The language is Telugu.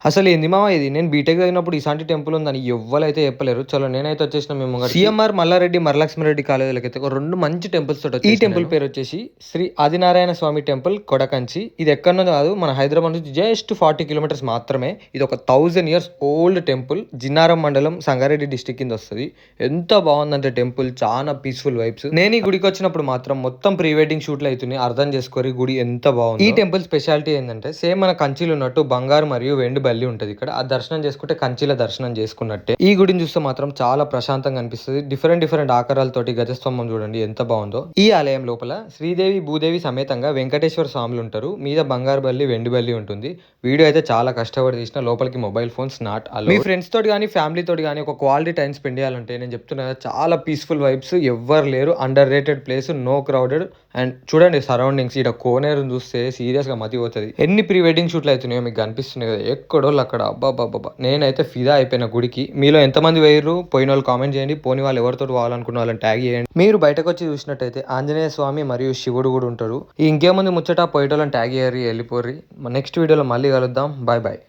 అసలు ఏంది మామ ఇది? నేను బీటెక్ చదివినప్పుడు ఇసాంటి టెంపుల్ ఉందని ఎవ్వలైతే చెప్పలేరు. చలో నేనైతే వచ్చేసిన మేము ముంగటికి. సీఎంఆర్ మల్లారెడ్డి వరలక్ష్మిరెడ్డి కాలేజీలకైతే ఒక 2 మంచి టెంపుల్స్ తోటి వచ్చేసిన. ఈ టెంపుల్ పేరు వచ్చేసి శ్రీ ఆదినారాయణ స్వామి టెంపుల్ కొడకంచి. ఇది ఎక్కడనో కాదు, మన హైదరాబాద్ నుంచి జస్ట్ 40 కిలోమీటర్స్ మాత్రమే. ఇది ఒక 1000 ఇయర్స్ ఓల్డ్ టెంపుల్. జిన్నారం మండలం, సంగారెడ్డి డిస్టిక్ కింద వస్తుంది. ఎంత బాగుందంటే టెంపుల్, చాలా పీస్ఫుల్ వైబ్స్. నేను ఈ గుడికి వచ్చినప్పుడు మాత్రం మొత్తం ప్రీ వెడ్డింగ్ షూట్లు అవుతున్నాయి. అర్థం చేసుకోరి గుడి ఎంత బాగుంది. ఈ టెంపుల్ స్పెషాలిటీ ఏంటంటే సేమ్ మన కంచిలో ఉన్నట్టు బంగారు మరియు వెండి బల్లి ఉంటది ఇక్కడ. ఆ దర్శనం చేసుకుంటే కంచిల దర్శనం చేసుకున్నట్టే. ఈ గుడిని చూస్తే మాత్రం చాలా ప్రశాంతంగా అనిపిస్తుంది. డిఫరెంట్ ఆకారాలతోటి గజస్తంభం చూడండి ఎంత బాగుందో. ఈ ఆలయం లోపల శ్రీదేవి భూదేవి సమేతంగా వెంకటేశ్వర స్వాములు ఉంటారు. మీద బంగారు బల్లి వెండి బల్లి ఉంటుంది. వీడియో అయితే చాలా కష్టపడి తీసిన. లోపలికి mobile phones not allowed. Me friends తోటి కానీ ఫ్యామిలీ తోటి కానీ ఒక క్వాలిటీ టైం స్పెండ్ చేయాలంటే నేను చెప్తున్నా చాలా పీస్ఫుల్ వైబ్స్. ఎవ్వరు లేరు, under rated place, no crowded. And చూడండి సరౌండింగ్స్, ఇక్కడ కోనేరు చూస్తే సీరియస్ గా మతి పోతుంది. ఎన్ని ప్రీ వెడ్డింగ్ షూట్లు అవుతున్నాయో మీకు కనిపిస్తున్నాయి కదా, ఎక్కడోళ్ళు అక్కడ. అబ్బాబ్బాబ్బా, నేనైతే ఫిదా అయిపోయిన గుడికి. మీలో ఎంతమంది వేయరు పోయిన వాళ్ళు కామెంట్ చేయండి. పోని వాళ్ళు ఎవరితో పోవాలనుకున్న వాళ్ళని ట్యాగ్ చేయండి. మీరు బయటకు వచ్చి చూసినట్టయితే ఆంజనేయ స్వామి మరియు శివుడు కూడా ఉంటారు. ఇంకేముంది ముచ్చట, పోయేటోళ్ళని ట్యాగ్ చేయరు, వెళ్ళిపోర్రి. నెక్స్ట్ వీడియోలో మళ్ళీ కలుద్దాం. Bye bye.